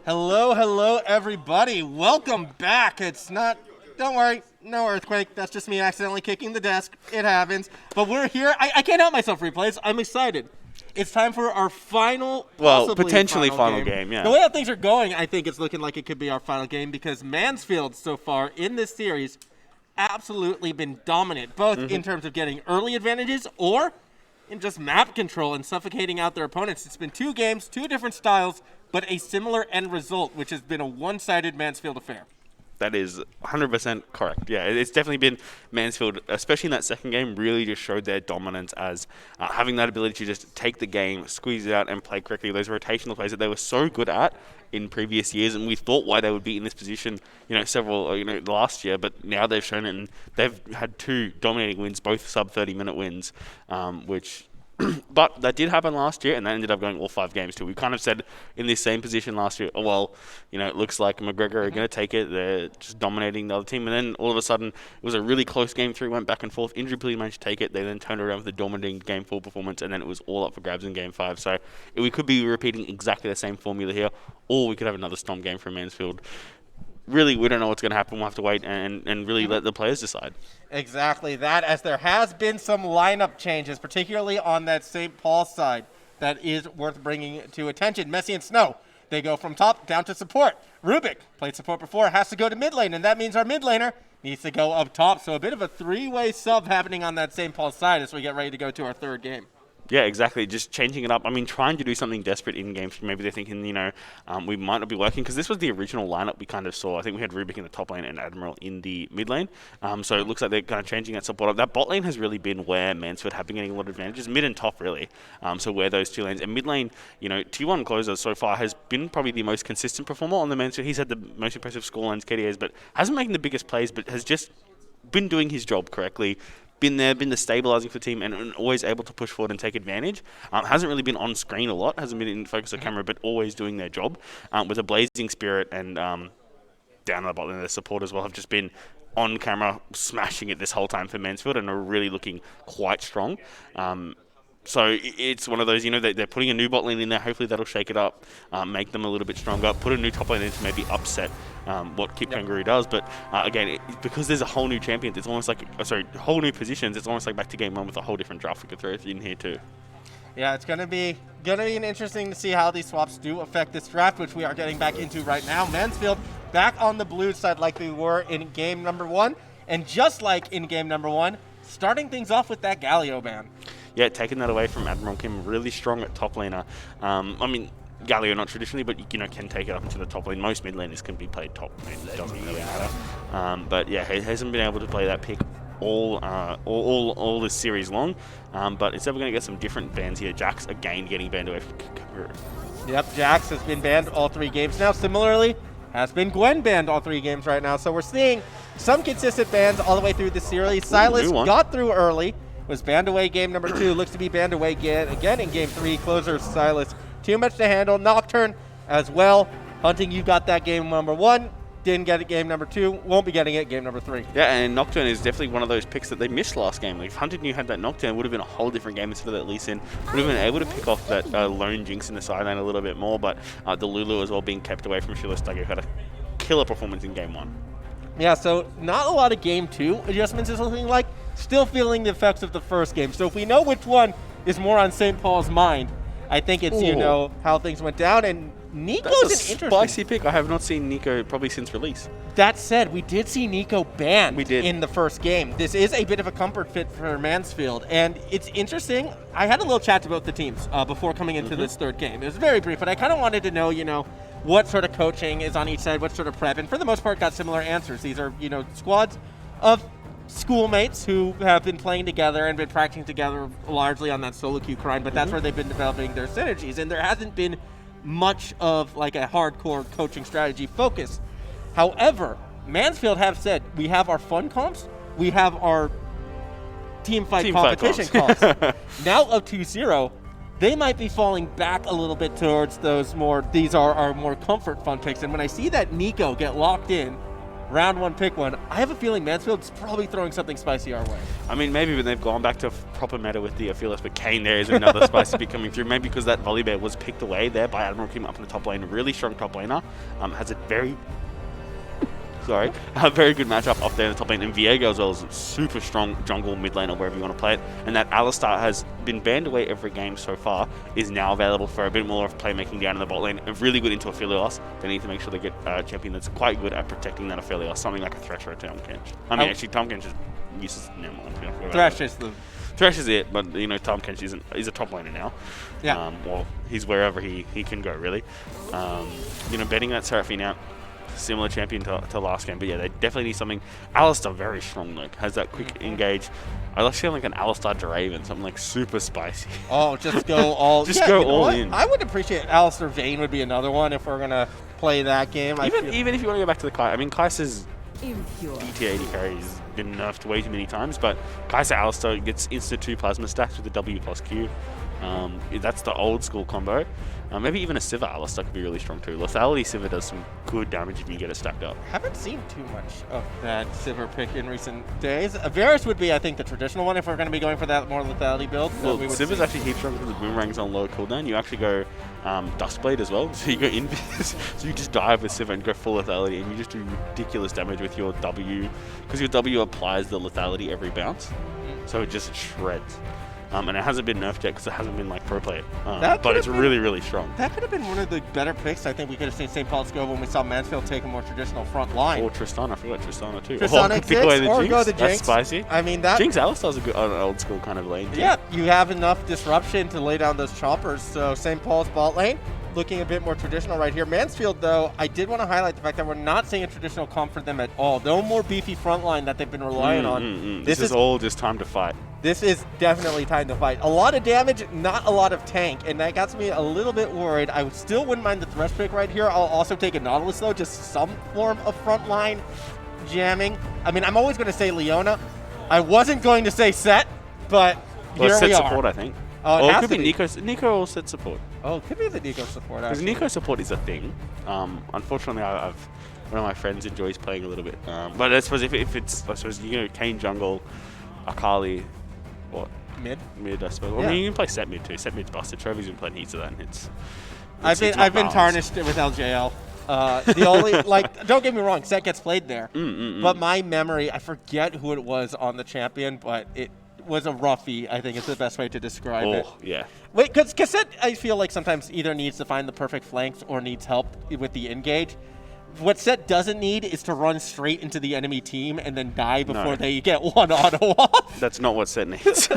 Hello, everybody. Welcome back. Don't worry, no earthquake. That's just me accidentally kicking the desk. It happens. But we're here. I can't help myself, replays. I'm excited. It's time for our potentially final game, yeah. The way that things are going, I think it's looking like it could be our final game because Mansfield so far in this series absolutely been dominant, both in terms of getting early advantages or in just map control and suffocating out their opponents. It's been 2 games, 2 different styles, but a similar end result, which has been a one-sided Mansfield affair. That is 100% correct. Yeah, it's definitely been Mansfield, especially in that second game, really just showed their dominance as having that ability to just take the game, squeeze it out, and play correctly. Those rotational plays that they were so good at in previous years, and we thought why they would be in this position, last year, but now they've shown it, and they've had 2 dominating wins, both sub 30-minute wins, which. But that did happen last year, and that ended up going all 5 games too. We kind of said in this same position last year, it looks like McGregor are going to take it. They're just dominating the other team. And then all of a sudden, it was a really close game 3, went back and forth. Injury Plea managed to take it. They then turned around with a dominating game 4 performance, and then it was all up for grabs in game 5. So we could be repeating exactly the same formula here, or we could have another Storm game from Mansfield. Really, we don't know what's going to happen. We'll have to wait and really let the players decide. Exactly that, as there has been some lineup changes, particularly on that St. Paul side, that is worth bringing to attention. Messi and Snow, they go from top down to support. Rubik, played support before, has to go to mid lane, and that means our mid laner needs to go up top. So a bit of a 3-way sub happening on that St. Paul side as we get ready to go to our 3rd game. Yeah, exactly. Just changing it up. I mean, trying to do something desperate in games. Maybe they're thinking, we might not be working because this was the original lineup we kind of saw. I think we had Rubik in the top lane and Admiral in the mid lane. So it looks like they're kind of changing that support up. That bot lane has really been where Mansfield have been getting a lot of advantages. Mid and top, really. So where those 2 lanes. And mid lane, T1 Closer so far has been probably the most consistent performer on the Mansfield. He's had the most impressive scorelines, KDAs, but hasn't making the biggest plays, but has just been doing his job correctly. Been the stabilizing for the team and always able to push forward and take advantage. Hasn't really been on screen a lot, hasn't been in focus of camera, but always doing their job. With a blazing spirit and down the bottom, their support as well have just been on camera smashing it this whole time for Mansfield and are really looking quite strong. So it's one of those, they're putting a new bot lane in there. Hopefully that'll shake it up, make them a little bit stronger. Put a new top lane in to maybe upset what Kip Kangaroo does. But again, because there's a whole new champion, it's almost like, whole new positions. It's almost like back to game 1 with a whole different draft we could throw in here too. Yeah, it's gonna be an interesting to see how these swaps do affect this draft, which we are getting back into right now. Mansfield back on the blue side like we were in game number 1, and just like in game number 1, starting things off with that Galio ban. Yeah, taking that away from Admiral Kim, really strong at top laner. Galio not traditionally, but can take it up into the top lane. Most mid laners can be played top lane. It doesn't really matter. But yeah, he hasn't been able to play that pick all this series long. But it's ever going to get some different bans here. Jax again getting banned away from Kangaroo. Yep, Jax has been banned all 3 games now. Similarly, has been Gwen banned all 3 games right now. So we're seeing some consistent bans all the way through the series. Silas got through early. Was banned away game number 2, looks to be banned away again in game 3. Closer Silas, too much to handle. Nocturne as well. Hunting, you got that game number 1. Didn't get it game number 2. Won't be getting it game number 3. Yeah, and Nocturne is definitely one of those picks that they missed last game. Like, if Hunting knew had that Nocturne, it would have been a whole different game instead of that Lee Sin. Would have been able to pick off that lone Jinx in the sideline a little bit more, but the Lulu as well being kept away from Shiloh Stugger had a killer performance in game 1. Yeah, so not a lot of game 2 adjustments is looking like. Still feeling the effects of the first game. So if we know which one is more on St. Paul's mind, I think it's, how things went down. And Nico's an interesting spicy pick. I have not seen Nico probably since release. That said, we did see Nico banned in the first game. This is a bit of a comfort fit for Mansfield. And it's interesting. I had a little chat about the teams before coming into this 3rd game. It was very brief, but I kind of wanted to know, what sort of coaching is on each side, what sort of prep. And for the most part, got similar answers. These are, squads of schoolmates who have been playing together and been practicing together largely on that solo queue grind, but that's where they've been developing their synergies, and there hasn't been much of like a hardcore coaching strategy focus. However, Mansfield have said, we have our fun comps, we have our team fight competition comps. Now up 2-0, they might be falling back a little bit towards those these are our more comfort fun picks, and when I see that Nico get locked in round 1, pick one. I have a feeling Mansfield's probably throwing something spicy our way. I mean, maybe when they've gone back to proper meta with the Fearless, but Kane there is another spicy pick coming through. Maybe because that volley bear was picked away there by Admiral Kim up in the top lane. Really strong top laner. Has a very good matchup up there in the top lane. And Viego as well is a super strong jungle mid lane or wherever you want to play it. And that Alistar has been banned away every game so far, is now available for a bit more of playmaking down in the bot lane. And really good into Aphelios. They need to make sure they get a champion that's quite good at protecting that Aphelios, something like a Thresh or a Tahm Kench. I mean, actually, Tahm Kench is uses never mind. Thresh is the... Thresh is it, but you know, Tahm Kench is a top laner now. Yeah. Well, he's wherever he can go, really. You know, betting that Seraphine out, similar champion to last game, but yeah, they definitely need something. Alistar very strong, like has that quick engage. I like seeing like an Alistar Draven, something like super spicy. Oh, just go all go all in. I would appreciate Alistar Vayne would be another one if we're gonna play that game. Even if you want to go back to the Kai, I mean Kai'Sa's DT 80 carry has been nerfed way too many times, but Kai'Sa Alistar gets instant 2 plasma stacks with the W plus Q. That's the old school combo. Maybe even a Sivir Alistar could be really strong too. Lethality Sivir does some good damage if you get it stacked up. Haven't seen too much of that Sivir pick in recent days. Varus would be, I think, the traditional one if we're going to be going for that more lethality build. Well, Sivir's actually heaps stronger because the boomerang's on lower cooldown. You actually go Duskblade as well, so you go Invis. So you just dive with Sivir and go full lethality, and you just do ridiculous damage with your W, because your W applies the lethality every bounce, so it just shreds. And it hasn't been nerfed yet because it hasn't been like pro play. But it's really, really strong. That could have been one of the better picks. I think we could have seen St. Paul's go when we saw Mansfield take a more traditional front line. Or Tristana. I forgot Tristana too. Tristana exists, or go the Jinx. That's spicy. I mean, that... Jinx Alistar's a good old school kind of lane too. Yeah, you have enough disruption to lay down those choppers. So St. Paul's bot lane looking a bit more traditional right here. Mansfield, though, I did want to highlight the fact that we're not seeing a traditional comp for them at all. No more beefy front line that they've been relying on. This is all just time to fight. This is definitely time to fight. A lot of damage, not a lot of tank, and that got me a little bit worried. I still wouldn't mind the Thresh pick right here. I'll also take a Nautilus, though, just some form of front line jamming. I mean, I'm always going to say Leona. I wasn't going to say Set, but here we are. Set support, I think. Oh, it could be Nico or Set support. Oh, it could be the Nico support, because Nico support is a thing. Unfortunately, one of my friends enjoys playing a little bit. But I suppose if it's, I suppose, you know, Kane jungle, Akali, what? Mid, I suppose. Yeah. I mean, you can play set mid too. Set mid's busted. Trovy's been playing heaps of that, and it's I've been tarnished with LJL. The only, like, don't get me wrong, Set gets played there. But my memory, I forget who it was on the champion, but it was a roughie, I think is the best way to describe it. Oh, yeah. Wait, because Set, I feel like sometimes either needs to find the perfect flanks or needs help with the engage. What Set doesn't need is to run straight into the enemy team and then die before they get one auto off. That's not what Set needs.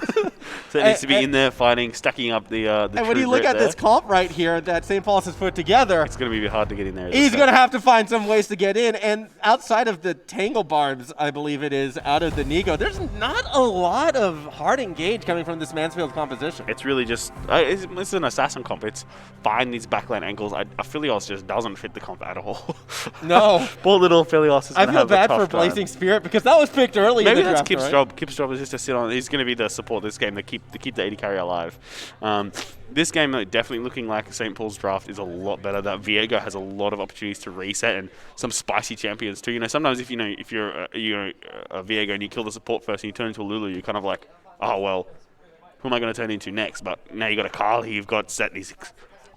Set needs to be in there fighting, stacking up the and when you look at this comp right here that St. Paul's has put together, it's going to be hard to get in there. He's going to have to find some ways to get in. And outside of the Tangle Barbs, I believe it is, out of the Nico, there's not a lot of hard engage coming from this Mansfield composition. It's really just, it's an assassin comp. It's find these backline angles. Aphelios just doesn't fit the comp at all. No. Poor little Aphelios is going to have a tough time. I feel bad for Blazing Spirit because that was picked early Maybe in the that's draft, Kip's right? job. Kip's job is just to sit on. He's going to be the support this game to keep the 80 carry alive. This game definitely looking like St. Paul's draft is a lot better. That Viego has a lot of opportunities to reset and some spicy champions too. You know, sometimes if you're a Viego and you kill the support first and you turn into a Lulu, you're kind of like, oh well, who am I going to turn into next? But now you got a Carly, you've got Set these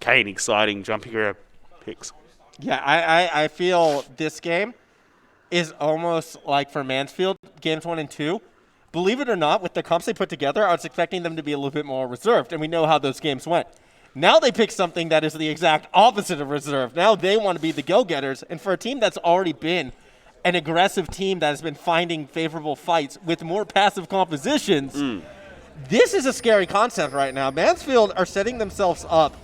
Kane exciting jumping around picks. Yeah, I feel this game is almost like for Mansfield, games 1 and 2. Believe it or not, with the comps they put together, I was expecting them to be a little bit more reserved, and we know how those games went. Now they pick something that is the exact opposite of reserved. Now they want to be the go-getters, and for a team that's already been an aggressive team that has been finding favorable fights with more passive compositions, this is a scary concept right now. Mansfield are setting themselves up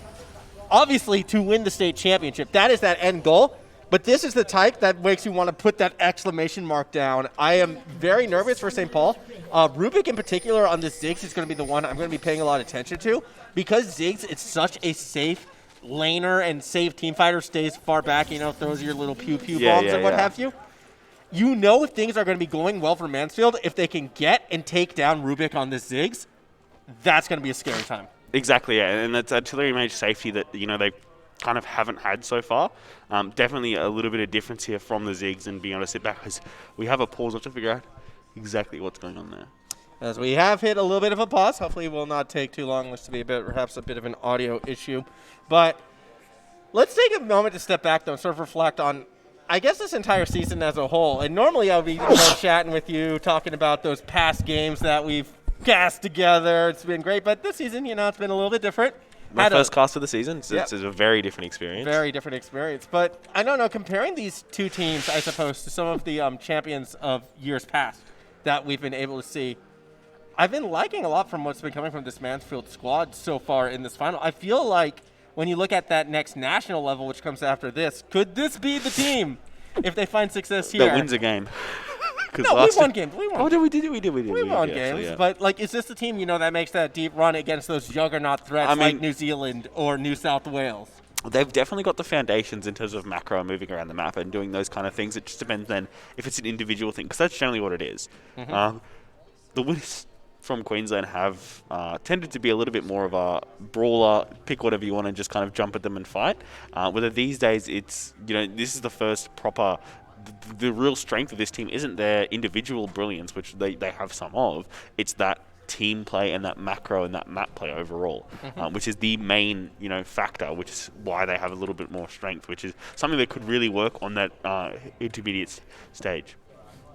obviously to win the state championship. That is that end goal. But this is the type that makes you want to put that exclamation mark down. I am very nervous for St. Paul. Rubik in particular on this Ziggs is going to be the one I'm going to be paying a lot of attention to because Ziggs is such a safe laner and safe team fighter, stays far back, throws your little pew-pew bombs and what have you. You know if things are going to be going well for Mansfield, if they can get and take down Rubik on this Ziggs, that's going to be a scary time. Exactly, yeah, and that's artillery mage safety that, kind of haven't had so far. Definitely a little bit of difference here from the Zigs and being able to sit back because we have a pause to figure out exactly what's going on there. As we have hit a little bit of a pause, hopefully it will not take too long. This to be perhaps a bit of an audio issue. But let's take a moment to step back, though, and sort of reflect on, I guess, this entire season as a whole. And normally I would be chatting with you, talking about those past games that we've cast together. It's been great, but this season, it's been a little bit different. My first cast of the season, so it's a very different experience. Very different experience. But I don't know, comparing these two teams, I suppose, to some of the champions of years past that we've been able to see, I've been liking a lot from what's been coming from this Mansfield squad so far in this final. I feel like when you look at that next national level, which comes after this, could this be the team, if they find success here, that wins a game? No, we won games. We won. We did. We won games. But, is this the team, that makes that deep run against those juggernaut threats like New Zealand or New South Wales? They've definitely got the foundations in terms of macro and moving around the map and doing those kind of things. It just depends then if it's an individual thing, because that's generally what it is. Mm-hmm. The winners from Queensland have tended to be a little bit more of a brawler, pick whatever you want and just kind of jump at them and fight. Whether these days it's, this is the first proper... The real strength of this team isn't their individual brilliance, which they have some of. It's that team play and that macro and that map play overall, which is the main factor, which is why they have a little bit more strength, which is something that could really work on that intermediate stage.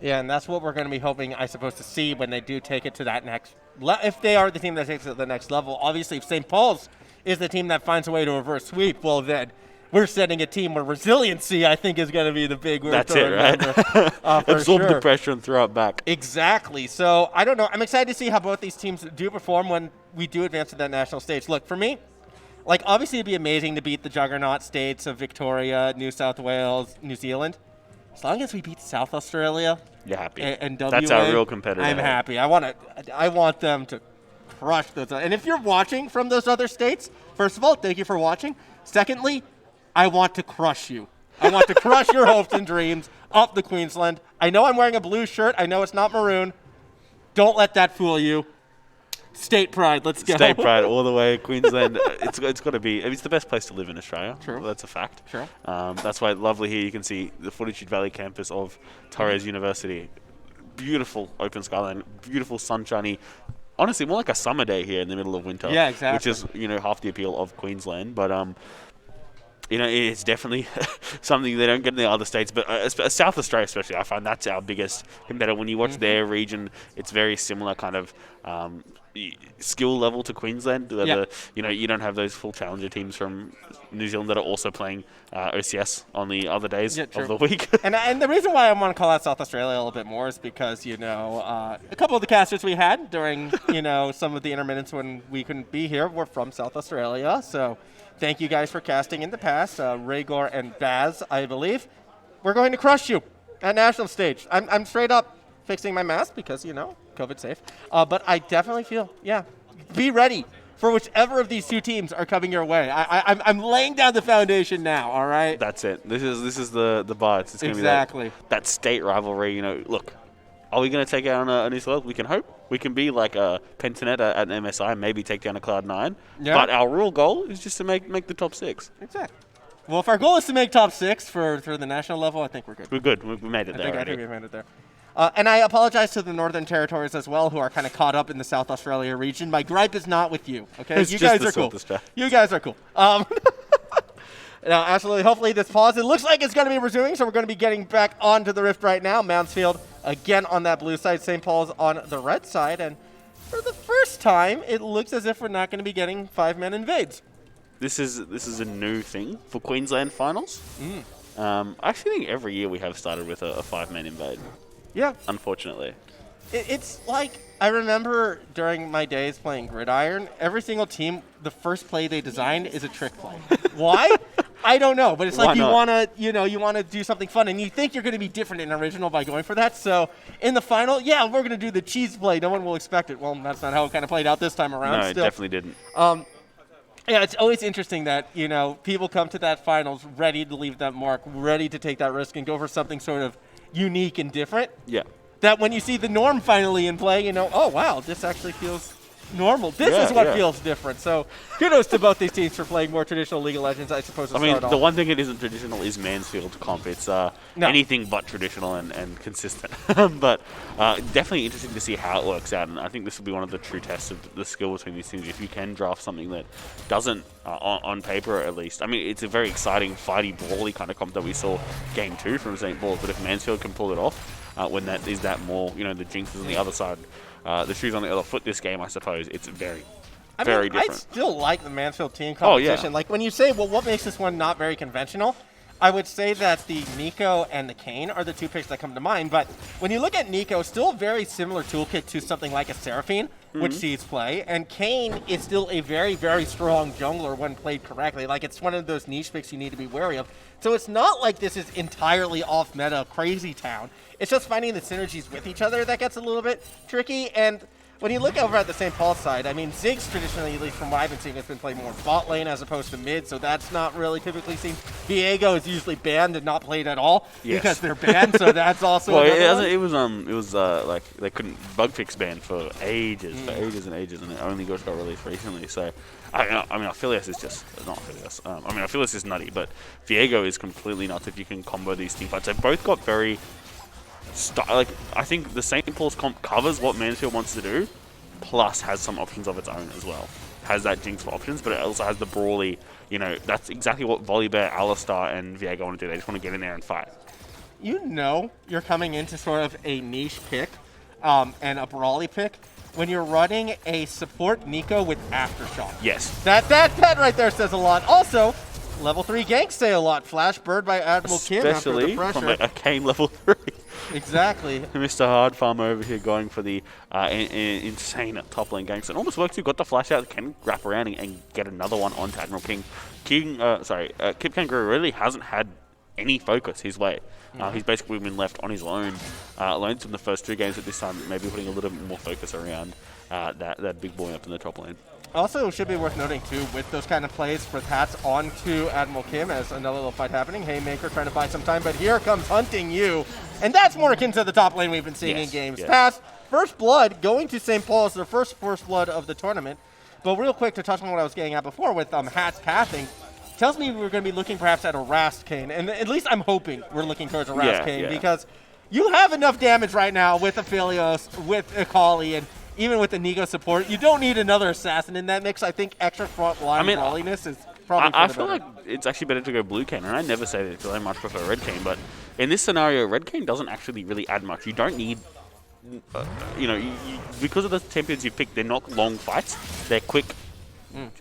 Yeah, and that's what we're going to be hoping, I suppose, to see when they do take it to that next if they are the team that takes it to the next level. Obviously, if St. Paul's is the team that finds a way to reverse sweep, well, then we're setting a team where resiliency, I think, is going to be the big word. That's it, right? Absorb the pressure and throw it back. Exactly. So, I don't know. I'm excited to see how both these teams do perform when we do advance to that national stage. Look, for me, obviously it'd be amazing to beat the juggernaut states of Victoria, New South Wales, New Zealand. As long as we beat South Australia, you're happy. And WA, that's our real competitor. I'm happy. I want them to crush those. And if you're watching from those other states, first of all, thank you for watching. Secondly, I want to crush you. I want to crush your hopes and dreams up the Queensland. I know I'm wearing a blue shirt. I know it's not maroon. Don't let that fool you. State pride. Let's go. State pride all the way. Queensland. It's got to be. It's the best place to live in Australia. True. Well, that's a fact. True. That's why lovely here. You can see the Fortitude Valley campus of Torres University. Beautiful open skyline. Beautiful sunshiny. Honestly, more like a summer day here in the middle of winter. Yeah, exactly. Which is half the appeal of Queensland. But it's definitely something they don't get in the other states. But South Australia especially, I find that's our biggest competitor. When you watch their region, it's very similar kind of skill level to Queensland. You don't have those full challenger teams from New Zealand that are also playing OCS on the other days of the week. and the reason why I want to call out South Australia a little bit more is because, a couple of the casters we had during, some of the intermittents when we couldn't be here were from South Australia. So thank you guys for casting in the past. Rhaegor and Baz, I believe. We're going to crush you at national stage. I'm straight up fixing my mask because, COVID safe. But I definitely feel, be ready for whichever of these two teams are coming your way. I'm laying down the foundation now, all right? That's it. This is the bar. It's going to be that state rivalry. Look, are we going to take out a New South Wales? We can hope. We can be like a Pentanet at an MSI, maybe take down a Cloud9. Yeah. But our real goal is just to make the top 6. Exactly. Well, if our goal is to make top 6 for the national level, I think we're good. We're good. We made it there. I think we made it there. And I apologize to the Northern Territories as well, who are kind of caught up in the South Australia region. My gripe is not with you, okay? You guys are cool. You guys are cool. Now, absolutely. Hopefully this pause. It looks like it's going to be resuming, so we're going to be getting back onto the Rift right now. Mansfield again on that blue side. St. Paul's on the red side. And for the first time, it looks as if we're not going to be getting 5-man invades. This is a new thing for Queensland finals. I actually think every year we have started with a 5-man invade. Yeah. Unfortunately. It's like, I remember during my days playing Gridiron, every single team, the first play they design is a trick play. Why? I don't know, but it's like you want to do something fun, and you think you're going to be different in original by going for that. So in the final, we're going to do the cheese play. No one will expect it. Well, that's not how it kind of played out this time around. No, it definitely didn't. It's always interesting that, people come to that finals ready to leave that mark, ready to take that risk and go for something sort of unique and different. Yeah. That when you see the norm finally in play, oh, wow, this actually feels normal. This is what feels different. So kudos to both these teams for playing more traditional League of Legends, I suppose. I mean, the one thing that isn't traditional is Mansfield comp. It's anything but traditional and consistent. But definitely interesting to see how it works out. And I think this will be one of the true tests of the skill between these teams. If you can draft something that doesn't, on paper at least. I mean, it's a very exciting, fighty, brawly kind of comp that we saw Game 2 from St. Paul's. But if Mansfield can pull it off, when that is that more, the Jinx is on the other side, the shoes on the other foot this game, I suppose, it's very different. I still like the Mansfield team competition. Oh, yeah. Like, when you say, well, what makes this one not very conventional, I would say that the Nico and the Kayn are the two picks that come to mind. But when you look at Nico, still a very similar toolkit to something like a Seraphine, which sees play. And Kayn is still a very, very strong jungler when played correctly. Like, it's one of those niche picks you need to be wary of. So it's not like this is entirely off-meta crazy town. It's just finding the synergies with each other that gets a little bit tricky. And when you look over at the St. Paul side, I mean, Ziggs traditionally, at least from what I've been seeing, has been played more bot lane as opposed to mid, so that's not really typically seen. Viego is usually banned and not played at all because they're banned, so that's also it was like they couldn't bug fix ban for ages, and it only got released recently. So I mean, Aphelios is just not Aphelios. Aphelios is nutty, but Viego is completely nuts if you can combo these team fights. They've both got very I think the St. Paul's comp covers what Mansfield wants to do, plus has some options of its own as well. Has that Jinx for options, but it also has the brawly, that's exactly what Volibear, Alistar, and Viego want to do. They just want to get in there and fight. You're coming into sort of a niche pick and a brawly pick when you're running a support Nico with Aftershock. Yes. That right there says a lot. Also, level 3 ganks say a lot. Flash Bird by Admiral Kim after the pressure. From a Kayn level 3. Exactly. Mr. Hard Farmer over here going for the insane top lane ganks. It almost works. You've got the flash out, can wrap around and get another one onto Admiral King. Kip Kangaroo really hasn't had any focus his way. He's basically been left on his own loans from the first 2 games at this time, maybe putting a little bit more focus around that big boy up in the top lane. Also, should be worth noting, too, with those kind of plays for Hats onto Admiral Kim as another little fight happening. Haymaker trying to buy some time, but here comes Hunting You. And that's more akin to the top lane we've been seeing in games past. First blood going to St. Paul's, their first blood of the tournament. But real quick, to touch on what I was getting at before with Hats pathing, tells me we're going to be looking perhaps at a Rast Kayn. And at least I'm hoping we're looking towards a Rast Kayn because you have enough damage right now with Aphelios, with Akali, and even with the Nico support, you don't need another assassin in that mix. I think extra front line brawliness is probably I feel like it's actually better to go blue Kayn, and I never say that because I much prefer red Kayn, but in this scenario, red Kayn doesn't actually really add much. You don't need, because of the champions you picked, they're not long fights. They're quick,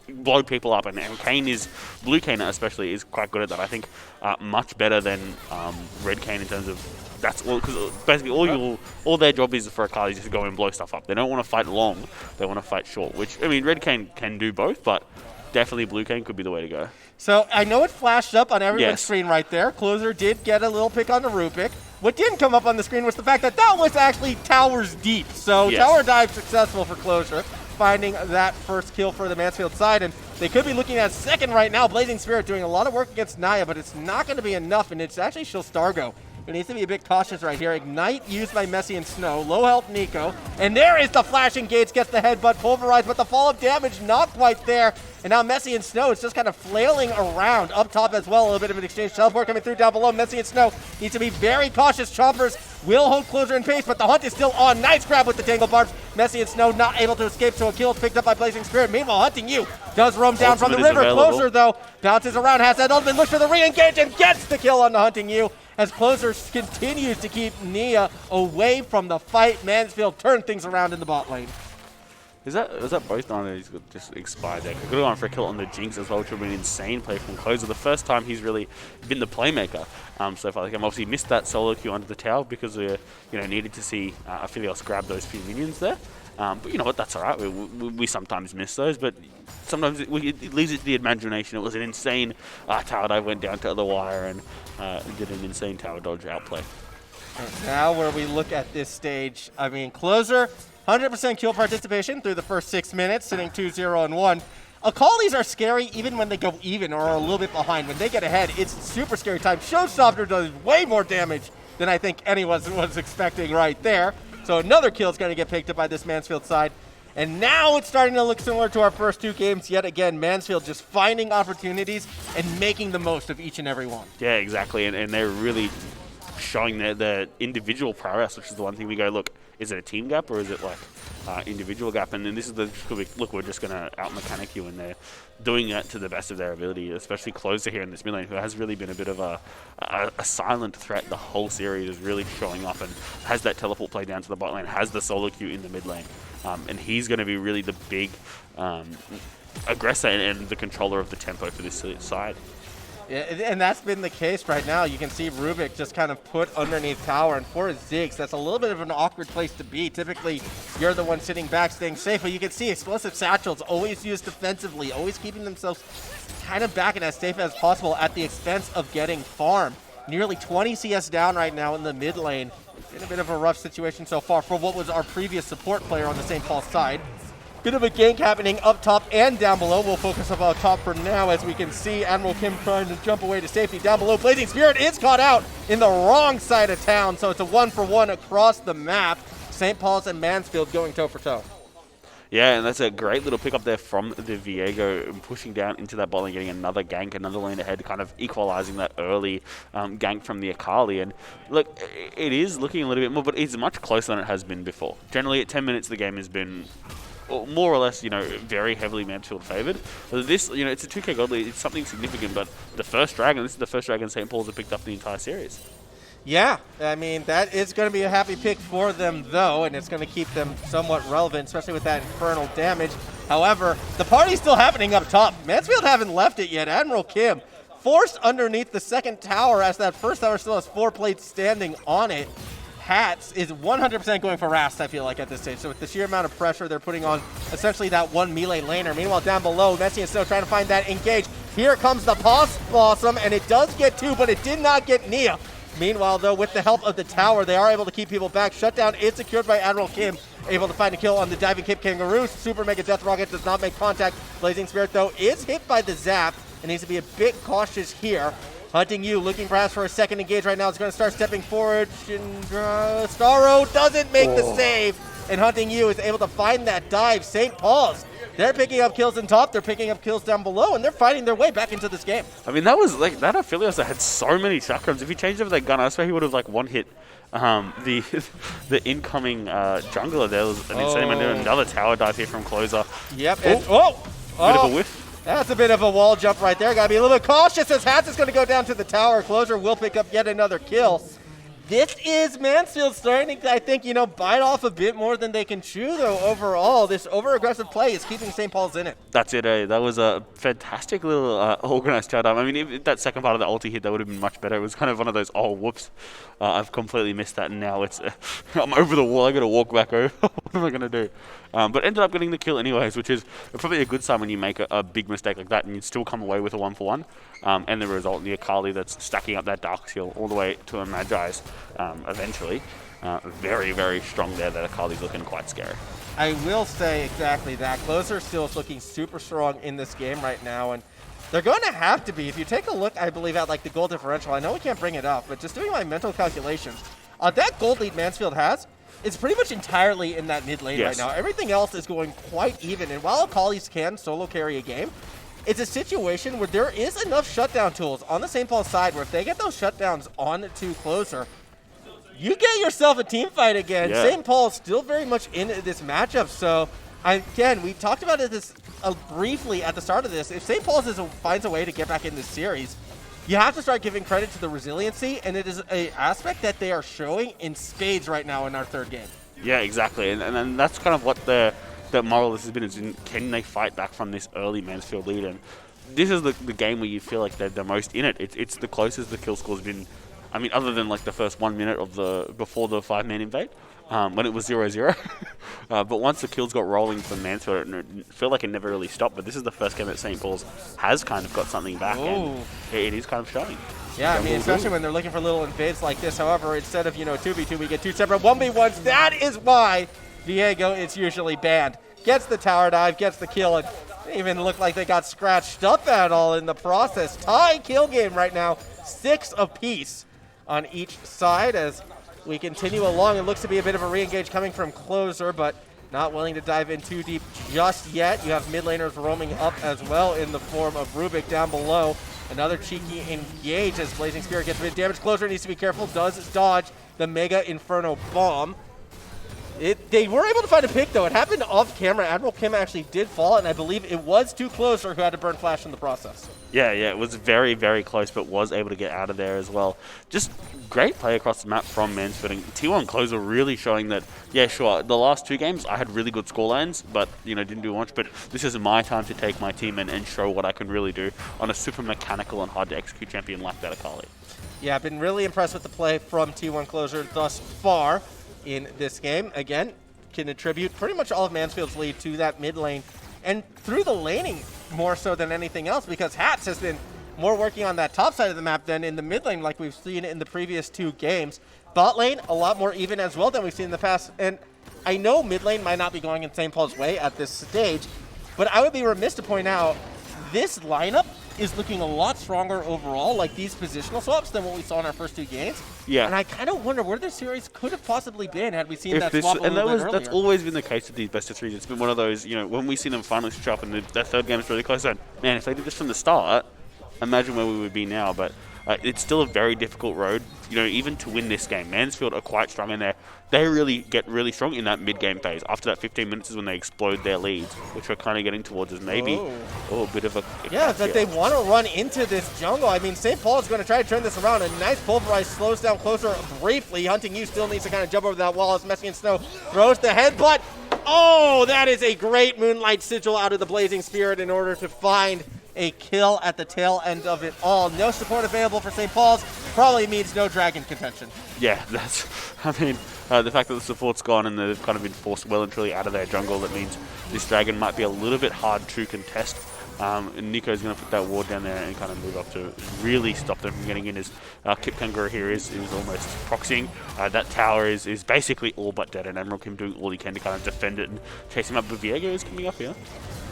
blow people up, and blue Kayn especially is quite good at that. I think much better than red Kayn in terms of that's all, because basically all their job is for Akali is just to go and blow stuff up. They don't want to fight long, they want to fight short, which, I mean, red Kayn can do both, but definitely blue Kayn could be the way to go. So I know it flashed up on everyone's screen right there. Closer did get a little pick on the Rupik. What didn't come up on the screen was the fact that was actually towers deep. So tower dive successful for Closer, finding that first kill for the Mansfield side, and they could be looking at second right now. Blazing Spirit doing a lot of work against Naya, but it's not going to be enough, and it's actually Shilstargo who needs to be a bit cautious right here. Ignite used by Messi and Snow. Low health Nico. And there is the flashing Gates, gets the headbutt pulverized, but the fall of damage not quite there. And now Messi and Snow is just kind of flailing around up top as well. A little bit of an exchange. Teleport coming through down below. Messi and Snow needs to be very cautious. Chompers will hold Closer in pace, but the hunt is still on. Nice grab with the Tangle Barbs. Messi and Snow not able to escape, so a kill picked up by Blazing Spirit. Meanwhile, Hunting You does roam down from the river. Closer, though, bounces around, has that ultimate, looks for the re-engage, and gets the kill on the Hunting You. As Closer continues to keep Nia away from the fight, Mansfield turned things around in the bot lane. Was that both 9 just expired there? Could have gone for a kill on the Jinx as well, which would have been an insane play from Closer. The first time he's really been the playmaker so far. Like, obviously missed that solo queue under the tower because we needed to see Aphelios grab those few minions there. But you know what, that's alright. We sometimes miss those, but sometimes it leaves it to the imagination. It was an insane tower dive, went down to the wire and did an insane tower dodge outplay. And now where we look at this stage, I mean, Closer, 100% kill participation through the first 6 minutes, sitting 2-0-1. Akalis are scary even when they go even or are a little bit behind. When they get ahead, it's super scary time. Showstopper does way more damage than I think anyone was expecting right there. So another kill is going to get picked up by this Mansfield side. And now it's starting to look similar to our first 2 games yet again. Mansfield just finding opportunities and making the most of each and every one. Yeah, exactly. And they're really showing their individual prowess, which is the one thing we go, look, is it a team gap or is it like individual gap? And then this is look, we're just going to out-mechanic you, and they're doing that to the best of their ability, especially Closer here in this mid lane, who has really been a bit of a silent threat the whole series, is really showing up and has that teleport play down to the bot lane, has the solo queue in the mid lane. And he's going to be really the big aggressor and the controller of the tempo for this side. Yeah, and that's been the case right now. You can see Rubik just kind of put underneath tower, and for Ziggs, that's a little bit of an awkward place to be. Typically, you're the one sitting back, staying safe, but you can see explosive satchels always used defensively, always keeping themselves kind of back and as safe as possible at the expense of getting farm. Nearly 20 CS down right now in the mid lane. In a bit of a rough situation so far for what was our previous support player on the St. Paul side. Bit of a gank happening up top and down below. We'll focus up top for now, as we can see Admiral Kim trying to jump away to safety. Down below, Blazing Spirit is caught out in the wrong side of town, so it's a 1-for-1 across the map. St. Paul's and Mansfield going toe-for-toe. Yeah, and that's a great little pick up there from the Viego, pushing down into that bot lane, getting another gank, another lane ahead, kind of equalizing that early gank from the Akali. And look, it is looking a little bit more, but it's much closer than it has been before. Generally, at 10 minutes, the game has been more or less, very heavily Mansfield favoured. But this, it's a 2K gold lead, it's something significant, but this is the first Dragon St. Paul's have picked up the entire series. Yeah, I mean, that is going to be a happy pick for them, though, and it's going to keep them somewhat relevant, especially with that infernal damage. However, the party's still happening up top. Mansfield haven't left it yet. Admiral Kim forced underneath the second tower, as that first tower still has 4 plates standing on it. Hats is 100% going for Rast, I feel like, at this stage. So with the sheer amount of pressure they're putting on essentially that one melee laner. Meanwhile, down below, Messi is still trying to find that engage. Here comes the Pulse Blossom, and it does get 2, but it did not get Nia. Meanwhile, though, with the help of the tower, they are able to keep people back. Shutdown is secured by Admiral Kim, able to find a kill on the diving Kip Kangaroo. Super Mega Death Rocket does not make contact. Blazing Spirit, though, is hit by the zap and needs to be a bit cautious here. Hunting You, looking perhaps for a second engage right now. It's going to start stepping forward. Starro doesn't make the save, and Hunting You is able to find that dive. St. Paul's, they're picking up kills in top, they're picking up kills down below, and they're fighting their way back into this game. I mean, that was like, that Aphelios that had so many chakrams. If he changed over that gun, I swear he would have like one-hit the incoming jungler there. And instead he did another tower dive here from Closer. Yep, bit of a whiff. That's a bit of a wall jump right there. Got to be a little bit cautious as Hats is going to go down to the tower. Closer will pick up yet another kill. This is Mansfield starting to, I think, bite off a bit more than they can chew, though, overall. This over-aggressive play is keeping St. Paul's in it. That's it, eh? That was a fantastic little organized tower dive. I mean, if that second part of the ulti hit, that would have been much better. It was kind of one of those, whoops, I've completely missed that, and now it's, I'm over the wall, I got to walk back over. What am I going to do? But ended up getting the kill anyways, which is probably a good sign when you make a big mistake like that and you still come away with a 1-for-1. And the result in the Akali that's stacking up that Dark Seal all the way to a Magi's eventually. Very, very strong there. That Akali's looking quite scary. I will say exactly that. Closer still is looking super strong in this game right now, and they're going to have to be. If you take a look, I believe, at like the goal differential, I know we can't bring it up, but just doing my mental calculations, that gold lead Mansfield has, it's pretty much entirely in that mid lane right now. Everything else is going quite even, and while Akali's can solo carry a game, it's a situation where there is enough shutdown tools on the St. Paul side where if they get those shutdowns on to Closer, you get yourself a team fight again. Yeah. St. Paul is still very much in this matchup. So, again, we talked about it briefly at the start of this. If St. Paul finds a way to get back in this series, you have to start giving credit to the resiliency, and it is an aspect that they are showing in spades right now in our third game. Yeah, exactly. And that's kind of what the moral this has been, is can they fight back from this early Mansfield lead? And this is the game where you feel like they're the most in it. It's the closest the kill score's been. I mean, other than like the first 1 minute of before the 5-man invade, when it was 0-0. But once the kills got rolling for Mansfield, it felt like it never really stopped. But this is the first game that St. Paul's has kind of got something back, and it is kind of showing. Yeah, I mean, especially when they're looking for little invades like this. However, instead of 2v2, we get 2 separate 1v1s. That is why Viego is usually banned. Gets the tower dive, gets the kill, and it even looked like they got scratched up at all in the process. Tie kill game right now, 6 apiece on each side as we continue along. It looks to be a bit of a re-engage coming from Closer, but not willing to dive in too deep just yet. You have mid laners roaming up as well in the form of Rubik down below. Another cheeky engage as Blazing Spirit gets a bit of damage. Closer needs to be careful, does dodge the Mega Inferno Bomb. They were able to find a pick, though. It happened off camera. Admiral Kim actually did fall, and I believe it was too Closer who had to burn Flash in the process. Yeah, it was very, very close, but was able to get out of there as well. Just great play across the map from Mansfield. And T1 Closer really showing that, yeah, sure, the last 2 games I had really good scorelines, but, didn't do much. But this is my time to take my team and show what I can really do on a super mechanical and hard-to-execute champion like that Akali. Yeah, I've been really impressed with the play from T1 Closer thus far in this game. Again, can attribute pretty much all of Mansfield's lead to that mid lane and through the laning more so than anything else, because Hats has been more working on that top side of the map than in the mid lane like we've seen in the previous 2 games. Bot lane, a lot more even as well than we've seen in the past. And I know mid lane might not be going in St. Paul's way at this stage, but I would be remiss to point out this lineup is looking a lot stronger overall, like these positional swaps, than what we saw in our first 2 games. Yeah. And I kind of wonder where this series could have possibly been had we seen that swap a little bit earlier. That's always been the case with these best of 3s. It's been one of those, when we see them finally switch up and that 3rd game is really close, then, man, if they did this from the start, imagine where we would be now. But it's still a very difficult road, even to win this game. Mansfield are quite strong in there. They really get really strong in that mid-game phase. After that 15 minutes is when they explode their leads, which we're kind of getting towards as maybe a bit of a... Yeah, that they want to run into this jungle. I mean, St. Paul is going to try to turn this around. A nice pulverize slows down Closer briefly. Hunting You still needs to kind of jump over that wall as Messi and Snow throws the headbutt. Oh, that is a great Moonlight Sigil out of the Blazing Spirit in order to find a kill at the tail end of it all. No support available for St. Paul's probably means no dragon contention. Yeah, that's, the fact that the support's gone and they've kind of been forced well and truly out of their jungle, that means this dragon might be a little bit hard to contest. And Nico's going to put that ward down there and kind of move up to really stop them from getting in, as Kip Kangaroo here is almost proxying. That tower is basically all but dead, and Admiral Kim doing all he can to kind of defend it and chase him up. But Viego is coming up here.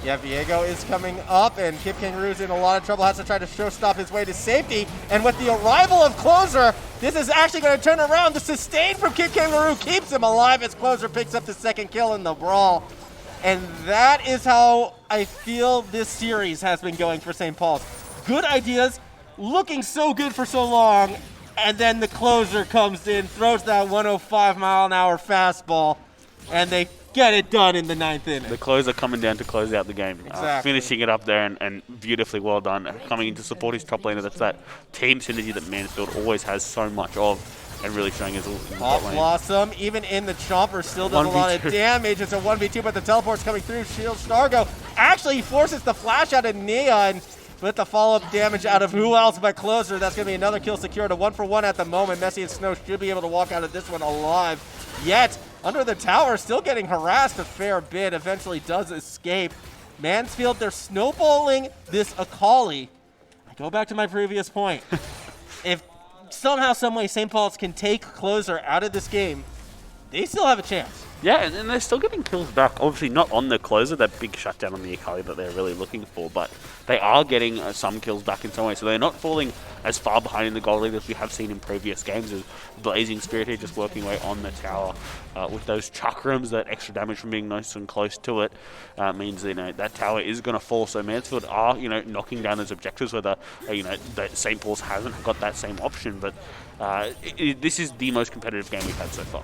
Yeah, Viego is coming up, and Kip Kangaroo's in a lot of trouble, has to try to stop his way to safety. And with the arrival of Closer, this is actually going to turn around. The sustain from Kip Kangaroo keeps him alive as Closer picks up the 2nd kill in the brawl. And that is how I feel this series has been going for St. Paul's. Good ideas, looking so good for so long, and then the Closer comes in, throws that 105-mile-an-hour fastball, and they get it done in the 9th inning. The Closer coming down to close out the game. Exactly. Finishing it up there and beautifully well done. Coming in to support his top laner. That's that team synergy that Mansfield always has so much of, and really showing his Pop Blossom, even in the chomper, still does a lot of damage. It's a 1v2, but the teleport's coming through. Shield Stargo actually forces the flash out of Nia, and with the follow-up damage out of who else but Closer. That's going to be another kill secured. A 1-for-1 at the moment. Messi and Snow should be able to walk out of this one alive. Yet, under the tower, still getting harassed a fair bit. Eventually does escape. Mansfield, they're snowballing this Akali. I go back to my previous point. If somehow, someway, St. Paul's can take Closer out of this game, they still have a chance. Yeah, and they're still getting kills back. Obviously not on the Closer, that big shutdown on the Akali that they're really looking for, but they are getting some kills back in some way. So they're not falling as far behind in the goal lead as we have seen in previous games. As Blazing Spirit here just working away on the tower with those chakrams, that extra damage from being nice and close to it means that tower is going to fall. So Mansfield are knocking down those objectives, whether that St. Paul's hasn't got that same option, but this is the most competitive game we've had so far.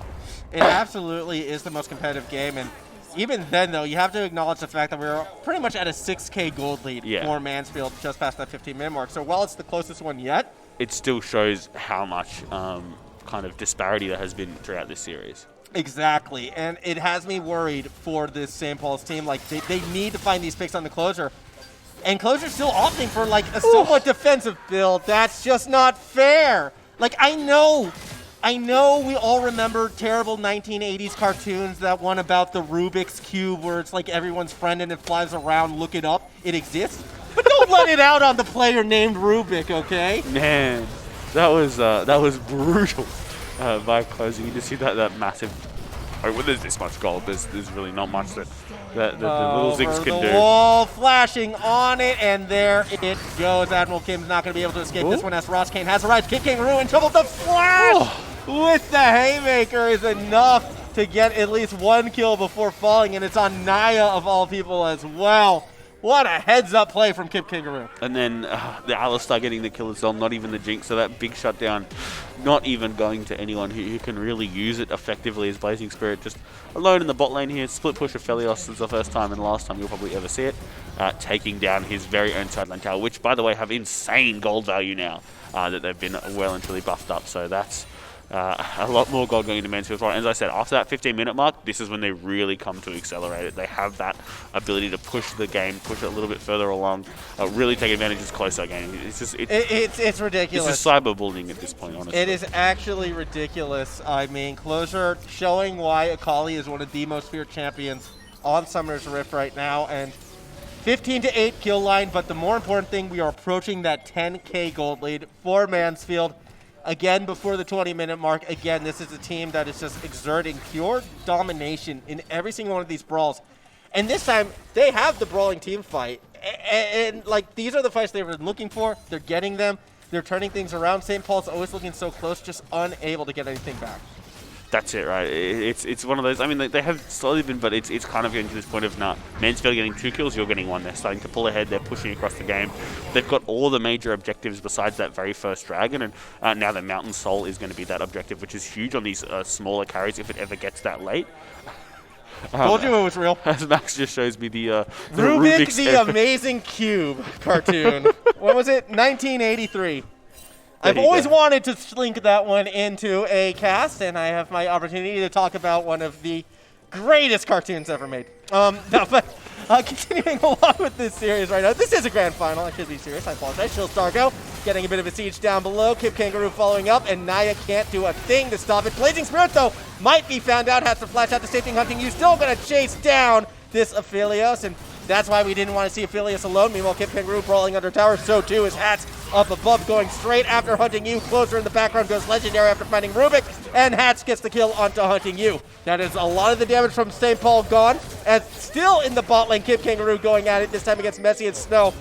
It absolutely is the most competitive game, and even then, though, you have to acknowledge the fact that we're pretty much at a 6K gold lead for Mansfield just past that 15-minute mark. So while it's the closest one yet, it still shows how much kind of disparity there has been throughout this series. Exactly, and it has me worried for this St. Paul's team. Like, they need to find these picks on the Closer. And Closer's still opting for, like, a somewhat defensive build. That's just not fair. Like, I know we all remember terrible 1980s cartoons, that one about the Rubik's Cube where it's like everyone's friend and it flies around. Look it up. It exists. But don't let it out on the player named Rubik, okay? Man, that was brutal by closing. You just see that massive... Oh, when there's this much gold, there's really not much that the little Ziggs can do. The wall flashing on it, and there it goes. Admiral Kim's not going to be able to escape this one as Ross Kane has arrived. Kip Kangaroo in trouble. The flash with the haymaker is enough to get at least one kill before falling, and it's on Naya of all people as well. What a heads-up play from Kip Kangaroo. And then the Alistar getting the kill as well, not even the Jinx, so that big shutdown not even going to anyone who can really use it effectively as Blazing Spirit. Just alone in the bot lane here, split push of Felios is the first time and the last time you'll probably ever see it, taking down his very own side lane tower, which, by the way, have insane gold value now that they've been well and truly buffed up, so that's a lot more gold going into Mansfield. As I said, after that 15-minute mark, this is when they really come to accelerate it. They have that ability to push the game, push it a little bit further along, really take advantage of this closer game. It's just it's ridiculous. It's just cyberbullying at this point, honestly. It is actually ridiculous. I mean, Closure showing why Akali is one of the most feared champions on Summoner's Rift right now, and 15-8 kill line, but the more important thing, we are approaching that 10k gold lead for Mansfield. Again, before the 20-minute mark, again, this is a team that is just exerting pure domination in every single one of these brawls. And this time, they have the brawling team fight. And like, these are the fights they were looking for. They're getting them. They're turning things around. St. Paul's always looking so close, just unable to get anything back. That's it, right? It's one of those. I mean, they have slowly been, but it's kind of getting to this point of now. Mansfield getting 2 kills, you're getting 1. They're starting to pull ahead. They're pushing across the game. They've got all the major objectives besides that very first dragon, and now the Mountain Soul is going to be that objective, which is huge on these smaller carries if it ever gets that late. Told you it was real. As Max just shows me the Rubik the Amazing Cube cartoon. When was it? 1983. I've always wanted to link that one into a cast, and I have my opportunity to talk about one of the greatest cartoons ever made. Continuing along with this series right now, this is a grand final. I should be serious. I apologize. Shield Stargo getting a bit of a siege down below. Kip Kangaroo following up, and Naya can't do a thing to stop it. Blazing Spirit, though, might be found out. Has to flash out the safety hunting. You still going to chase down this Aphelios, and that's why we didn't want to see Aphelios alone. Meanwhile, Kip Kangaroo brawling under tower. So too is Hats up above, going straight after Hunting You. Closer in the background goes Legendary after finding Rubik, and Hats gets the kill onto Hunting You. That is a lot of the damage from St. Paul gone. And still in the bot lane, Kip Kangaroo going at it, this time against Messi and Snow.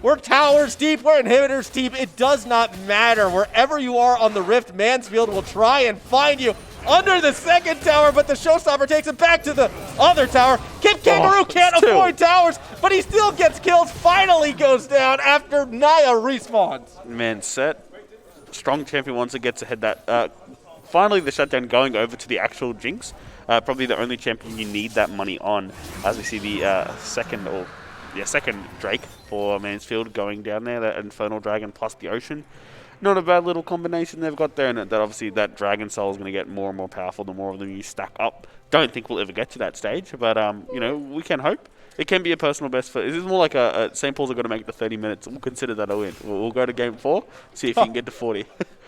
We're towers deep, we're inhibitors deep. It does not matter. Wherever you are on the Rift, Mansfield will try and find you under the second tower, but the showstopper takes it back to the other tower. Kip Kangaroo can't avoid towers, but he still gets kills. Finally goes down after Naya respawns. Man, set. Strong champion once it gets ahead. That finally the shutdown going over to the actual Jinx. Probably the only champion you need that money on, as we see the second Drake for Mansfield going down there, that Infernal Dragon plus the Ocean. Not a bad little combination they've got there, and that obviously that Dragon Soul is going to get more and more powerful the more of them you stack up. Don't think we'll ever get to that stage, but you know, we can hope. It can be a personal best for. This is more like a St. Paul's are going to make the 30 minutes. We'll consider that a win. We'll go to game 4, see if you can get to 40.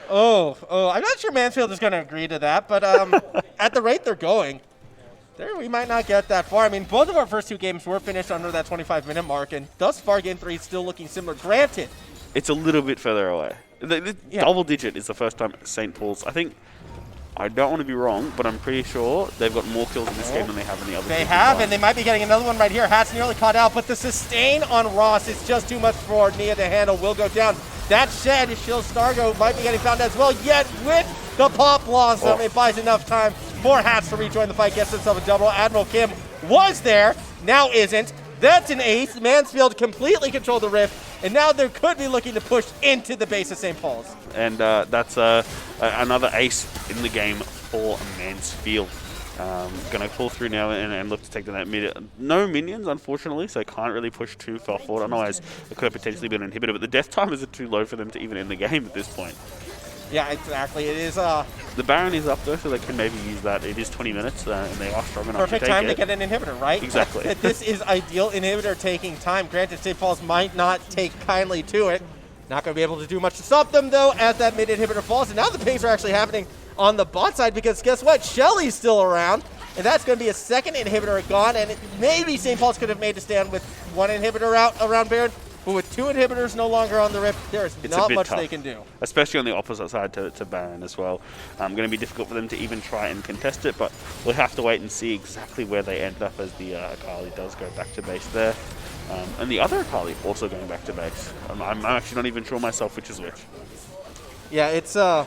I'm not sure Mansfield is going to agree to that, but at the rate they're going, we might not get that far. I mean, both of our first 2 games were finished under that 25-minute mark, and thus far, game 3 is still looking similar. Granted, it's a little bit further away. Double digit is the first time at St. Paul's. I don't want to be wrong, but I'm pretty sure they've got more kills in this game than they have in the other. They have, and they might be getting another one right here. Hat's nearly caught out, but the sustain on Ross is just too much for Nia to handle. Will go down. That said, Shield Stargo might be getting found as well, yet with the Pop Blossom, it buys enough time for Hats to rejoin the fight, gets himself a double. Admiral Kim was there, now isn't. That's an ace. Mansfield completely controlled the Rift, and now they could be looking to push into the base of St. Paul's. And that's another ace in the game for Mansfield. Going to pull through now and look to take that mid. No minions, unfortunately, so can't really push too far forward. Otherwise, it could have potentially been an inhibitor, but the death time is too low for them to even end the game at this point. Yeah, exactly. It is. The Baron is up though, so they can maybe use that. It is 20 minutes, and they are strong enough to take it. Perfect time to get an inhibitor, right? Exactly. This is ideal. Inhibitor taking time. Granted, St. Paul's might not take kindly to it. Not going to be able to do much to stop them, though, as that mid inhibitor falls. And now the pings are actually happening on the bot side, because guess what? Shelly's still around, and that's going to be a second inhibitor gone. And maybe St. Paul's could have made a stand with 1 inhibitor out around Baron. But with 2 inhibitors no longer on the Rift, there's not much tough, they can do. Especially on the opposite side to Baron as well. Going to be difficult for them to even try and contest it, but we'll have to wait and see exactly where they end up as the Akali does go back to base there. And the other Akali also going back to base. I'm actually not even sure myself which is which. Yeah, it's the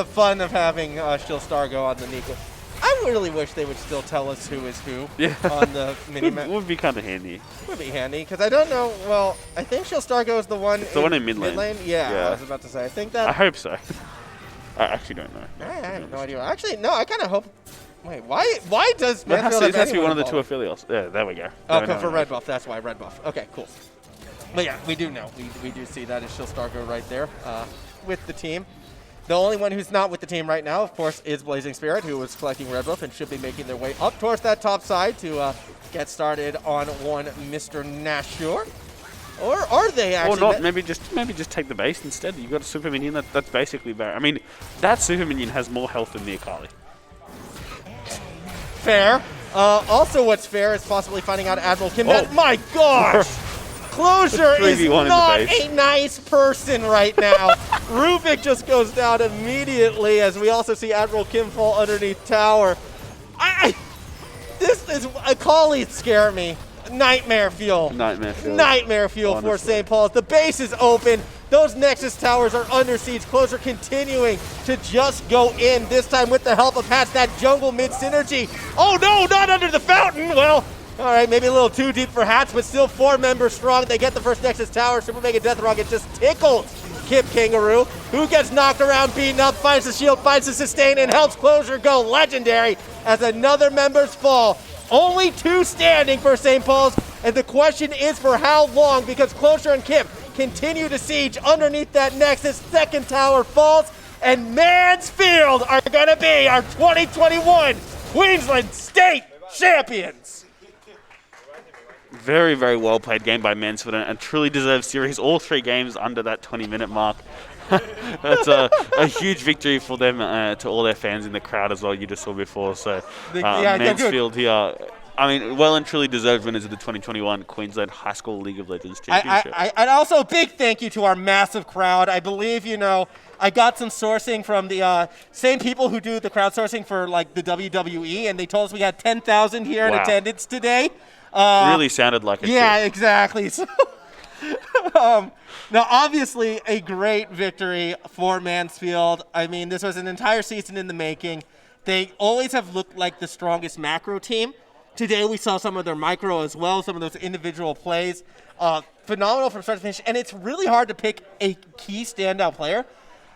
fun of having Shield Stargo on the Nico. I I really wish they would still tell us who is who on the mini-map. Would be kind of handy. Would be handy, because I don't know. Well, I think Shellstargo is the one in mid lane. Yeah, I was about to say. I think that. I hope so. I actually don't know. I have no idea. Actually, no, I kind of hope. Wait, why does Mansfield it has to be one of the involved? two affiliates. Yeah, there we go. Okay, for red buff. That's why red buff. Okay, cool. But yeah, we do know. We do see that as Shellstargo right there with the team. The only one who's not with the team right now, of course, is Blazing Spirit, who is collecting red buff and should be making their way up towards that top side to get started on one Mr. Nashor. Or are they actually? Or not? Maybe just take the base instead. You've got a super minion that's basically better. I mean, that super minion has more health than the Akali. Fair. Also, what's fair is possibly finding out Admiral Kim. My gosh! Closure is not a nice person right now. Rubik just goes down immediately as we also see Admiral Kim fall underneath tower. This is Akali scare me. Nightmare fuel. Nightmare fuel for St. Paul's. The base is open. Those Nexus towers are under siege. Closer continuing to just go in, this time with the help of Hats, that jungle mid synergy. Oh no, not under the fountain. Well, all right, maybe a little too deep for Hats, but still 4 members strong. They get the first Nexus tower. Super Mega Death Rocket just tickles Kip Kangaroo, who gets knocked around, beaten up, finds the shield, finds the sustain, and helps Closure go legendary as another members fall. Only 2 standing for St. Paul's, and the question is for how long, because Closure and Kip continue to siege underneath that Nexus. Second tower falls, and Mansfield are going to be our 2021 Queensland State champions. Very, very well played game by Mansfield, and truly deserved series. All 3 games under that 20-minute mark. That's a huge victory for them, to all their fans in the crowd as well, you just saw before. So Mansfield here, I mean, well and truly deserved winners of the 2021 Queensland High School League of Legends Championship. And also a big thank you to our massive crowd. I believe, I got some sourcing from the same people who do the crowdsourcing for like the WWE, and they told us we had 10,000 here in attendance today. Really sounded like it. Yeah, exactly. So, now, obviously, a great victory for Mansfield. I mean, this was an entire season in the making. They always have looked like the strongest macro team. Today, we saw some of their micro as well, some of those individual plays. Phenomenal from start to finish, and it's really hard to pick a key standout player.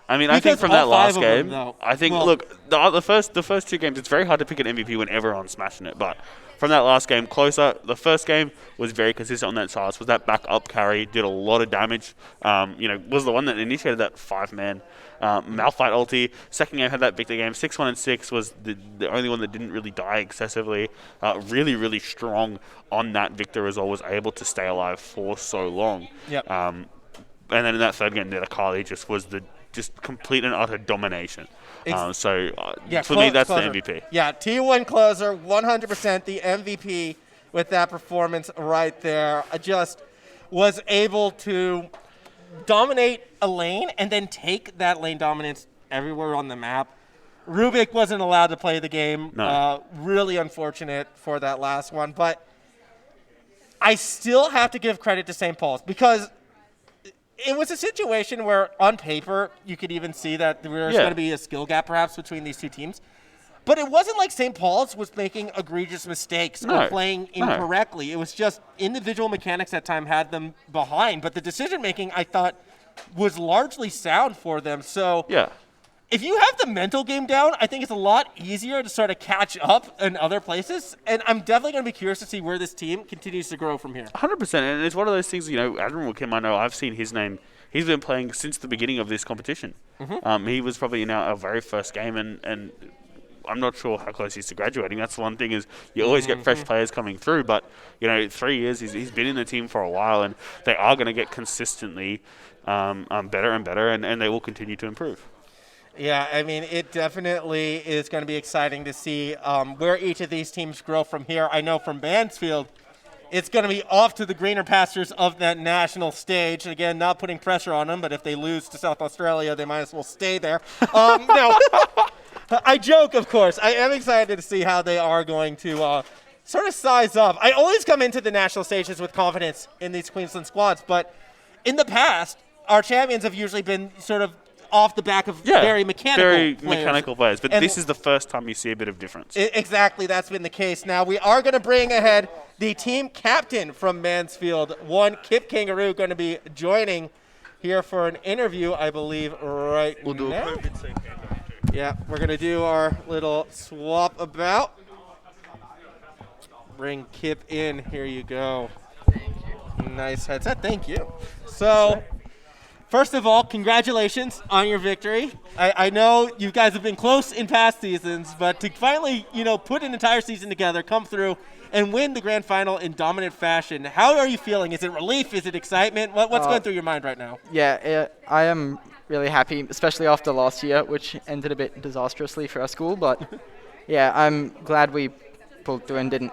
I mean, I think from that last game, look, the first 2 games, it's very hard to pick an MVP when everyone's smashing it, but from that last game, Closer, the first game was very consistent on that side. Was that back up carry, did a lot of damage. Was the one that initiated that 5-man Malphite ulti. Second game had that victor game. 6-1 and 6 was the only one that didn't really die excessively. Really, really strong on that victor as well. Was able to stay alive for so long. Yep. And then in that third game, the Akali just was just complete and utter domination. For me, that's Closer. the MVP. Yeah, T1 Closer, 100% the MVP with that performance right there. Just was able to dominate a lane and then take that lane dominance everywhere on the map. Rubik wasn't allowed to play the game. No. Really unfortunate for that last one. But I still have to give credit to St. Paul's because it was a situation where, on paper, you could even see that there was going to be a skill gap, perhaps, between these 2 teams. But it wasn't like St. Paul's was making egregious mistakes or playing incorrectly. No. It was just individual mechanics at time had them behind. But the decision-making, I thought, was largely sound for them. So if you have the mental game down, I think it's a lot easier to sort of catch up in other places. And I'm definitely going to be curious to see where this team continues to grow from here. 100%. And it's one of those things, Admiral Kim, I know I've seen his name. He's been playing since the beginning of this competition. Mm-hmm. He was probably in our very first game, and I'm not sure how close he is to graduating. That's the one thing is you always get fresh players coming through. But, 3 years, he's been in the team for a while, and they are going to get consistently better and better, and they will continue to improve. Yeah, I mean, it definitely is going to be exciting to see where each of these teams grow from here. I know from Mansfield, it's going to be off to the greener pastures of that national stage. Again, not putting pressure on them, but if they lose to South Australia, they might as well stay there. No, I joke, of course. I am excited to see how they are going to sort of size up. I always come into the national stages with confidence in these Queensland squads, but in the past, our champions have usually been sort of off the back of very mechanical players. But this is the first time you see a bit of difference. Exactly, that's been the case. Now we are going to bring ahead the team captain from Mansfield, one Kip Kangaroo, going to be joining here for an interview, I believe, right now. We'll do a COVID safe. Yeah, we're going to do our little swap about. Bring Kip in. Here you go. Thank you. Nice headset. Thank you. So, first of all, congratulations on your victory. I know you guys have been close in past seasons, but to finally, put an entire season together, come through, and win the grand final in dominant fashion, how are you feeling? Is it relief? Is it excitement? What's going through your mind right now? Yeah, I am really happy, especially after last year, which ended a bit disastrously for our school. But yeah, I'm glad we pulled through and didn't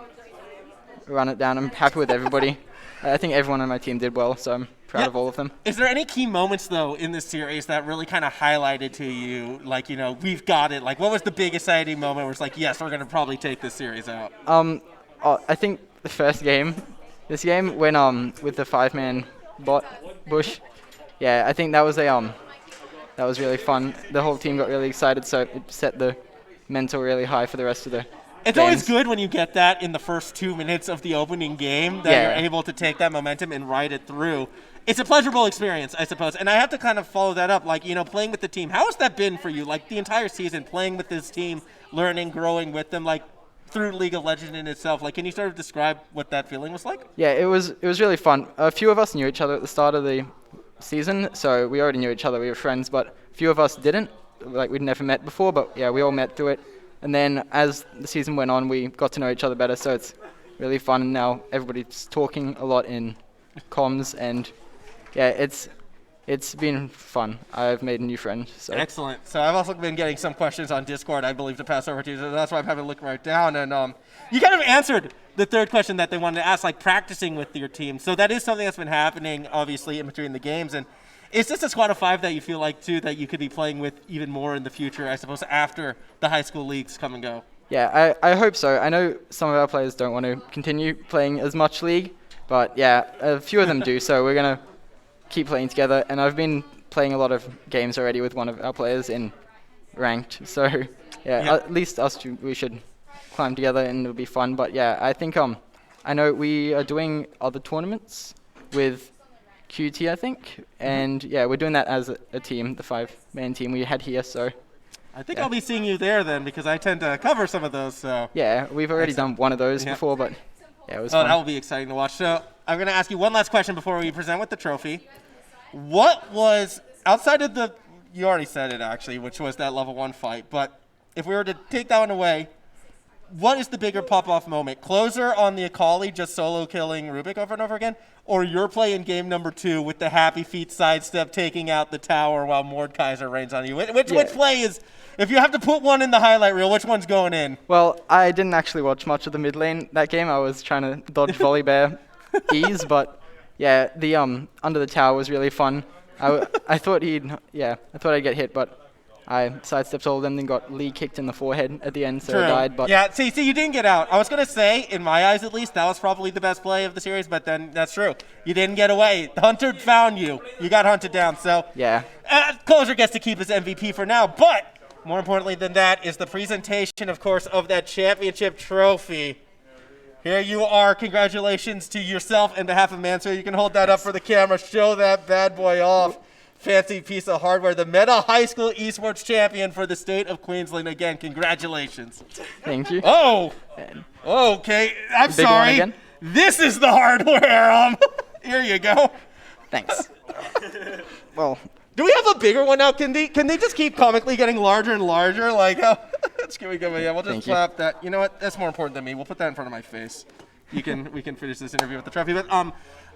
run it down. I'm happy with everybody. I think everyone on my team did well, so I'm proud of all of them. Is there any key moments, though, in this series that really kind of highlighted to you, like, we've got it? Like, what was the big exciting moment where it's like, yes, we're going to probably take this series out? I think the first game, this game, when with the 5-man bot bush, yeah, I think that was that was really fun. The whole team got really excited, so it set the mental really high for the rest of the It's games. always good when you get that in the first 2 minutes of the opening game, that you're able to take that momentum and ride it through. It's a pleasurable experience, I suppose. And I have to kind of follow that up, like, playing with the team. How has that been for you, like, the entire season, playing with this team, learning, growing with them, like, through League of Legends in itself? Like, can you sort of describe what that feeling was like? Yeah, it was really fun. A few of us knew each other at the start of the season, so we already knew each other. We were friends, but a few of us didn't. Like, we'd never met before, but yeah, we all met through it. And then as the season went on, we got to know each other better, so it's really fun. And now everybody's talking a lot in comms, and yeah, it's been fun. I've made a new friend. So. Excellent. So I've also been getting some questions on Discord, I believe, to pass over to you. So that's why I'm having to look right down. And you kind of answered the third question that they wanted to ask, like practicing with your team. So that is something that's been happening, obviously, in between the games. And is this a squad of 5 that you feel like, too, that you could be playing with even more in the future, I suppose, after the high school leagues come and go? Yeah, I hope so. I know some of our players don't want to continue playing as much League, but yeah, a few of them do. So we're going to keep playing together. And I've been playing a lot of games already with one of our players in ranked. So yeah, at least us two, we should climb together and it'll be fun. But yeah, I think I know we are doing other tournaments with QT, I think, and yeah, we're doing that as a team, the 5-man team we had here. So I think I'll be seeing you there then, because I tend to cover some of those. So yeah, we've already done one of those before, but yeah, it was fun. That will be exciting to watch. So I'm going to ask you one last question before we present with the trophy. What was, outside of the, you already said it actually, which was that level 1 fight, but if we were to take that one away, what is the bigger pop-off moment? Closer on the Akali just solo killing Rubik over and over again? Or your play in game number 2 with the happy feet sidestep taking out the tower while Mordekaiser rains on you? Which play is, if you have to put one in the highlight reel, which one's going in? Well, I didn't actually watch much of the mid lane that game. I was trying to dodge volley bear E's, but yeah, the under the tower was really fun. I thought I'd get hit, but I sidestepped all of them, then got Lee kicked in the forehead at the end, so I died. But yeah, see, you didn't get out. I was going to say, in my eyes at least, that was probably the best play of the series, but then that's true. You didn't get away. The hunter found you. You got hunted down, so yeah. Closer gets to keep his MVP for now, but more importantly than that is the presentation, of course, of that championship trophy. Here you are. Congratulations to yourself and behalf of Mansfield. You can hold that up for the camera. Show that bad boy off. Fancy piece of hardware. The Meta High School Esports Champion for the state of Queensland. Again, congratulations. Thank you. Oh, okay. I'm sorry. This is the hardware. Here you go. Thanks. Well, do we have a bigger one now? Can they just keep comically getting larger and larger? Like, can we go? Yeah, we'll just slap that. You know what? That's more important than me. We'll put that in front of my face. We can finish this interview with the trophy. But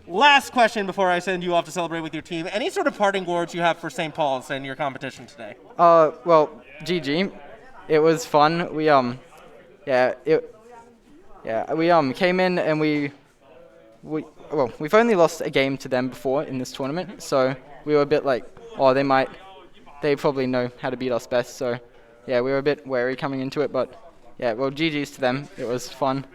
last question before I send you off to celebrate with your team. Any sort of parting words you have for St. Paul's and your competition today? Well, GG. It was fun. We came in and we've only lost a game to them before in this tournament, so we were a bit like, they probably know how to beat us best. So yeah, we were a bit wary coming into it, but yeah, well, GG's to them. It was fun.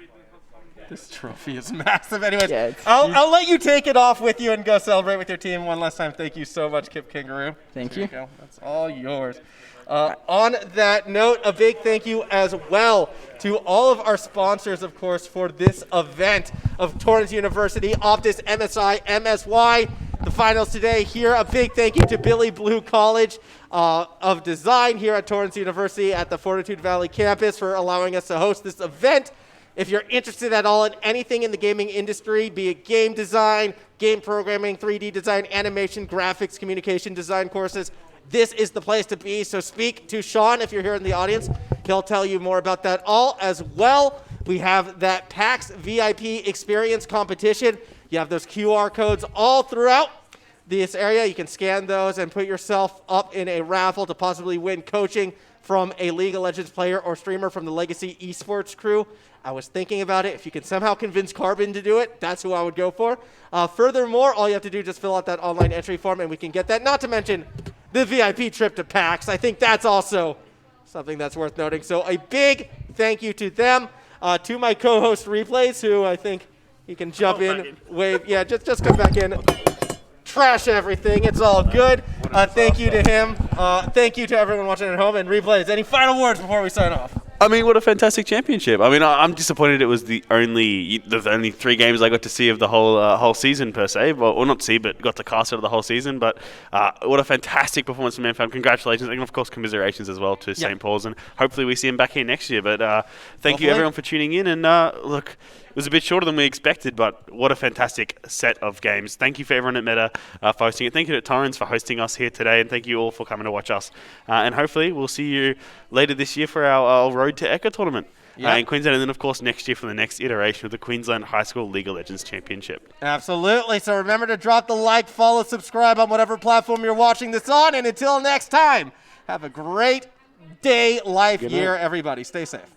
This trophy is massive. Anyways, Yeah, I'll let you take it off with you and go celebrate with your team one last time. Thank you so much, Kip Kangaroo. Thank There you. Go. That's all yours. On that note, a big thank you as well to all of our sponsors, of course, for this event of Torrens University, Optus, MSI, MSY. The finals today here. A big thank you to Billy Blue College of Design here at Torrens University at the Fortitude Valley campus for allowing us to host this event. If you're interested at all in anything in the gaming industry, be it game design, game programming, 3D design, animation, graphics, communication design courses, this is the place to be. So speak to Sean if you're here in the audience. He'll tell you more about that all as well. We have that PAX VIP experience competition. You have those QR codes all throughout this area. You can scan those and put yourself up in a raffle to possibly win coaching from a League of Legends player or streamer from the Legacy Esports crew. I was thinking about it. If you can somehow convince Carbon to do it, that's who I would go for. Furthermore, all you have to do is just fill out that online entry form and we can get that. Not to mention the VIP trip to PAX. I think that's also something that's worth noting. So a big thank you to them, to my co-host Replays, who I think he can jump in, wave. Yeah, just come back in. Trash everything. It's all good. Thank you to him. Thank you to everyone watching at home. And Replays, any final words before we sign off? I mean, what a fantastic championship. I mean, I'm disappointed it was the only 3 games I got to see of the whole season per se. Well, not see, but got to cast out of the whole season. But what a fantastic performance from Mansfield. Congratulations. And, of course, commiserations as well to St. Paul's. And hopefully we see him back here next year. But thank you, everyone, for tuning in. And, look, it was a bit shorter than we expected, but what a fantastic set of games. Thank you for everyone at Meta for hosting it. Thank you to Torrens for hosting us here today, and thank you all for coming to watch us. And hopefully we'll see you later this year for our Road to Ekka tournament in Queensland, and then, of course, next year for the next iteration of the Queensland High School League of Legends Championship. Absolutely. So remember to drop the like, follow, subscribe on whatever platform you're watching this on, and until next time, have a great day, life, year, everybody. Stay safe.